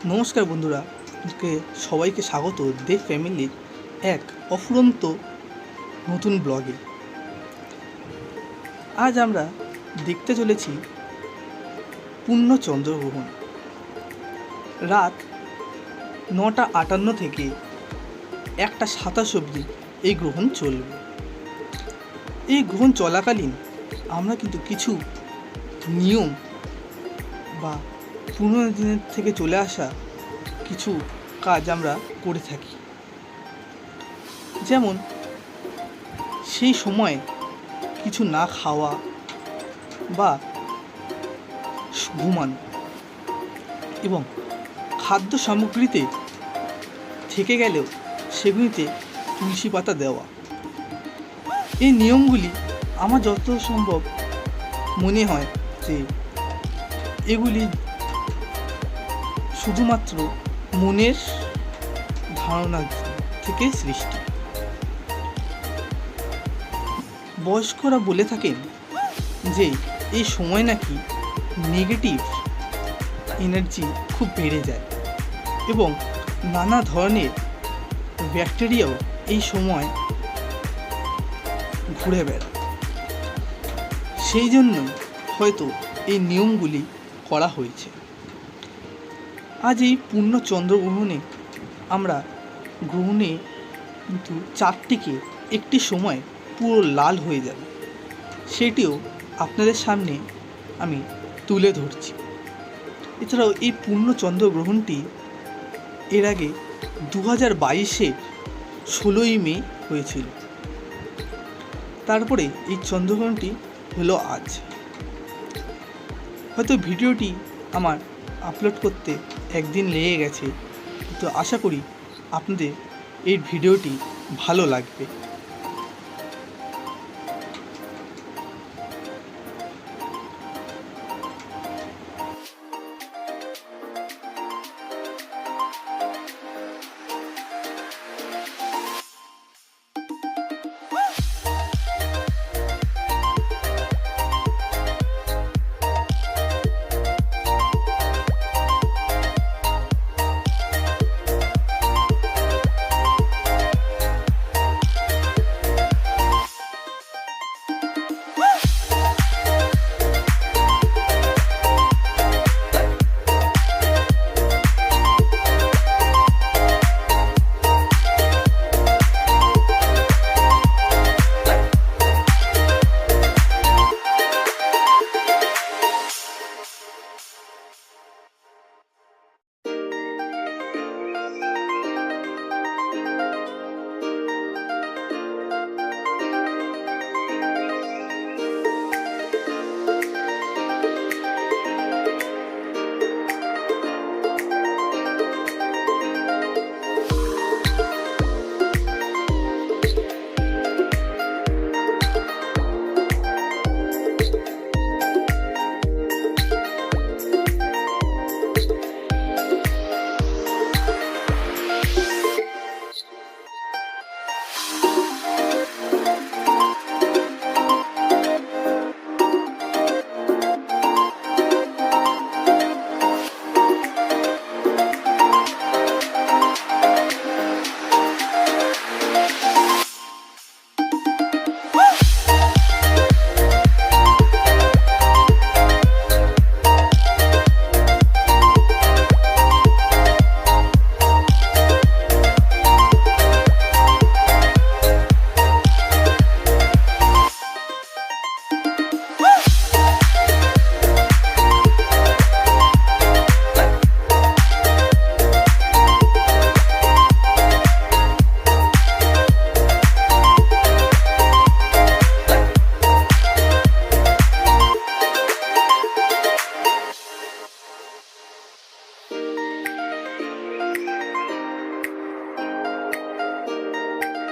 নমস্কার বন্ধুরা, সবাইকে স্বাগত দে ফ্যামিলির এক অফুরন্ত নতুন ব্লগে। আজ আমরা দেখতে চলেছি পূর্ণ চন্দ্রগ্রহণ। রাত 9:58 থেকে 1:27 অবধি এই গ্রহণ চলবে। এই গ্রহণ চলাকালীন আমরা কিন্তু কিছু নিয়ম বা পুরনো দিনের থেকে চলে আসা কিছু কাজ আমরা করে থাকি। যেমন সেই সময় কিছু না খাওয়া বা ঘুমানো এবং খাদ্য সামগ্রীতে থেকে গেলেও সেগুলিতে তুলসী পাতা দেওয়া। এই নিয়মগুলি আমার যত সম্ভব মনে হয় যে এগুলি শুধুমাত্র মনের ধারণা থেকে সৃষ্টি। বয়স্করা বলে থাকেন যে এই সময় নাকি নেগেটিভ এনার্জি খুব বেড়ে যায় এবং নানা ধরনের ব্যাকটেরিয়াও এই সময় ঘুরে বেড়ায়। সেই জন্য হয়তো এই নিয়মগুলি করা হয়েছে। আজ এই পূর্ণ চন্দ্রগ্রহণে আমরা গ্রহণে কিন্তু চাঁদটিকে একটি সময় পুরো লাল হয়ে যাবে, সেটিও আপনাদের সামনে আমি তুলে ধরছি। এছাড়াও এই পূর্ণ চন্দ্রগ্রহণটি এর আগে 2022-এর 16ই মে হয়েছিল। তারপরে এই চন্দ্রগ্রহণটি হলো আজ। হয়তো ভিডিওটি আমার আপলোড করতে একদিন লেগে গেছে, তো আশা করি আপনাদের এই ভিডিওটি ভালো লাগবে।